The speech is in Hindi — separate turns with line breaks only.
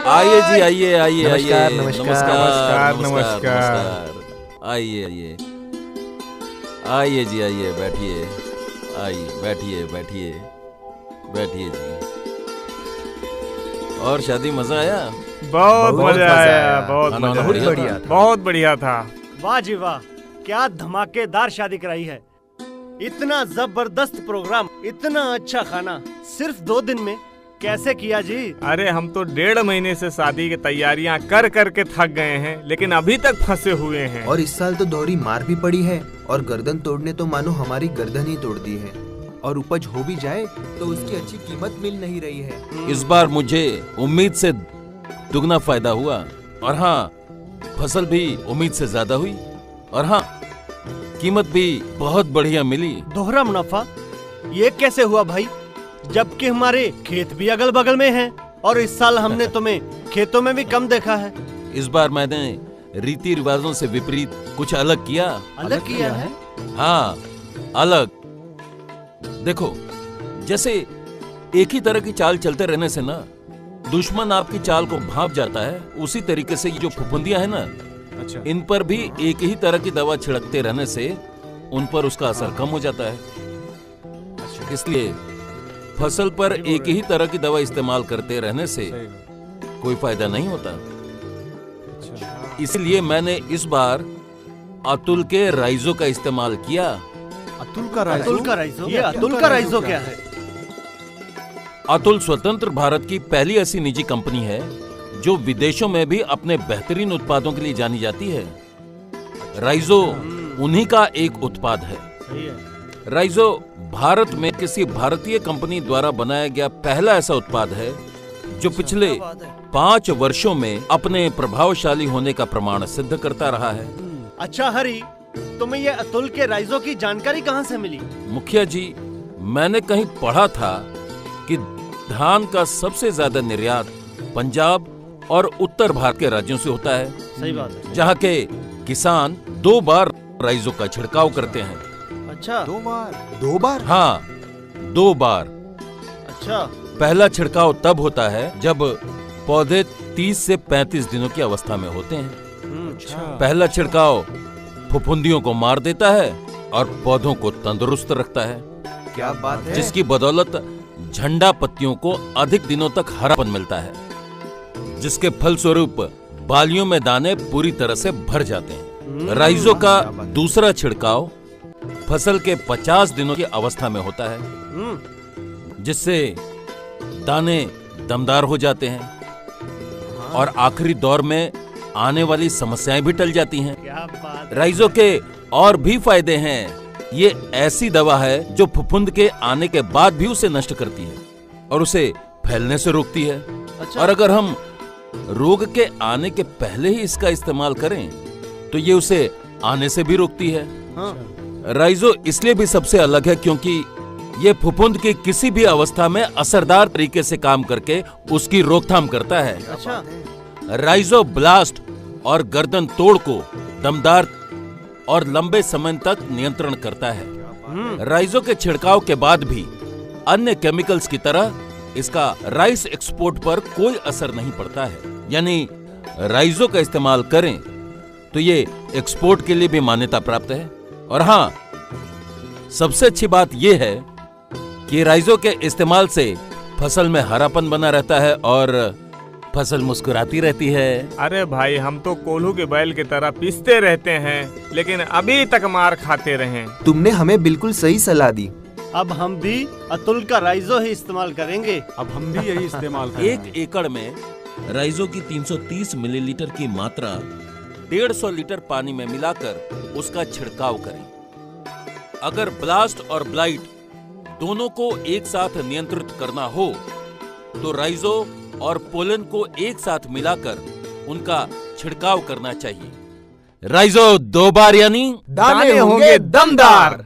आइए जी, आइए आइए आइए।
नमस्कार नमस्कार।
आइए आइए आइए जी, आइए बैठिए, आइए बैठिए बैठिए बैठिए जी। और शादी मजा आया?
बहुत मजा आया, बहुत
खाना
मजा
बढ़िया
आया,
था?
बहुत बढ़िया था।
वाह जी वाह, क्या धमाकेदार शादी कराई है। इतना जबरदस्त प्रोग्राम, इतना अच्छा खाना सिर्फ 2 दिन में कैसे किया जी?
अरे हम तो 1.5 महीने से शादी की तैयारियां कर करके थक गए हैं, लेकिन अभी तक फंसे हुए हैं।
और इस साल तो दोहरी मार भी पड़ी है, और गर्दन तोड़ने तो मानो हमारी गर्दन ही तोड़ दी है। और उपज हो भी जाए तो उसकी अच्छी कीमत मिल नहीं रही है।
इस बार मुझे उम्मीद से दुगना फायदा हुआ, और हाँ, फसल भी उम्मीद से ज्यादा हुई, और हाँ, कीमत भी बहुत बढ़िया मिली।
दोहरा मुनाफा? ये कैसे हुआ भाई, जबकि हमारे खेत भी अगल बगल में हैं, और इस साल हमने तुम्हें खेतों में भी कम देखा है।
इस बार मैंने रीति रिवाजों से विपरीत कुछ अलग किया।
अलग किया है?
हाँ, अलग। देखो, जैसे एक ही तरह की चाल चलते रहने से ना दुश्मन आपकी चाल को भांप जाता है, उसी तरीके से ये जो फफूंदियां है ना,
अच्छा,
इन पर भी एक ही तरह की दवा छिड़कते रहने से उन पर उसका असर कम हो जाता है। इसलिए फसल पर एक ही तरह की दवा इस्तेमाल करते रहने से कोई फायदा नहीं होता। इसलिए मैंने इस बार अतुल के राइजो का इस्तेमाल किया।
अतुल का राइजो? ये अतुल का राइजो क्या है?
अतुल स्वतंत्र भारत की पहली ऐसी निजी कंपनी है जो विदेशों में भी अपने बेहतरीन उत्पादों के लिए जानी जाती है। राइजो उन्हीं का एक उत्पाद है।
सही है।
राइजो भारत में किसी भारतीय कंपनी द्वारा बनाया गया पहला ऐसा उत्पाद है जो पिछले 5 वर्षों में अपने प्रभावशाली होने का प्रमाण सिद्ध करता रहा है।
अच्छा हरी, तुम्हें ये अतुल के राइजो की जानकारी कहाँ से मिली?
मुखिया जी, मैंने कहीं पढ़ा था कि धान का सबसे ज्यादा निर्यात पंजाब और उत्तर भारत के राज्यों से होता है।
सही बात है।
जहाँ के किसान 2 बार राइजो का छिड़काव करते हैं।
अच्छा,
2 बार?
हाँ, 2 बार।
अच्छा।
पहला छिड़काव तब होता है जब पौधे 30 से 35 दिनों की अवस्था में होते हैं।
अच्छा।
पहला छिड़काव फफूंदियों को मार देता है और पौधों को तंदुरुस्त रखता है,
क्या बात है।
जिसकी बदौलत झंडा पत्तियों को अधिक दिनों तक हरापन मिलता है, जिसके फलस्वरूप बालियों में दाने पूरी तरह से भर जाते हैं। राइजो का दूसरा छिड़काव फसल के 50 दिनों की अवस्था में होता है, जिससे दाने दमदार हो जाते हैं और आखिरी दौर में आने वाली समस्याएं भी टल जाती हैं।
क्या बात है।
राइजो के और भी फायदे हैं। ये ऐसी दवा है जो फफूंद के आने के बाद भी उसे नष्ट करती है और उसे फैलने से रोकती है।
अच्छा।
और अगर हम रोग के आने के पहले ही इसका इस्तेमाल करें तो ये उसे आने से भी रोकती है।
हाँ।
राइजो इसलिए भी सबसे अलग है क्योंकि ये फफूंद की किसी भी अवस्था में असरदार तरीके से काम करके उसकी रोकथाम करता है।
अच्छा।
राइजो ब्लास्ट और गर्दन तोड़ को दमदार और लंबे समय तक नियंत्रण करता है। राइजो के छिड़काव के बाद भी अन्य केमिकल्स की तरह इसका राइस एक्सपोर्ट पर कोई असर नहीं पड़ता है। यानी राइजो का इस्तेमाल करें तो ये एक्सपोर्ट के लिए भी मान्यता प्राप्त है। और हाँ, सबसे अच्छी बात यह है कि राइजो के इस्तेमाल से फसल में हरापन बना रहता है और फसल मुस्कुराती रहती है।
अरे भाई, हम तो कोल्हू के बैल की तरह पीसते रहते हैं, लेकिन अभी तक मार खाते रहे।
तुमने हमें बिल्कुल सही सलाह दी।
अब हम भी अतुल का राइजो ही इस्तेमाल करेंगे।
अब हम भी यही इस्तेमाल करेंगे।
1 एकड़ में राइजो की 330 मिलीलीटर की मात्रा 150 लीटर पानी में मिलाकर उसका छिड़काव करें। अगर ब्लास्ट और ब्लाइट दोनों को एक साथ नियंत्रित करना हो तो राइजो और पोलन को एक साथ मिलाकर उनका छिड़काव करना चाहिए। राइजो 2 बार यानी
दाने होंगे दमदार।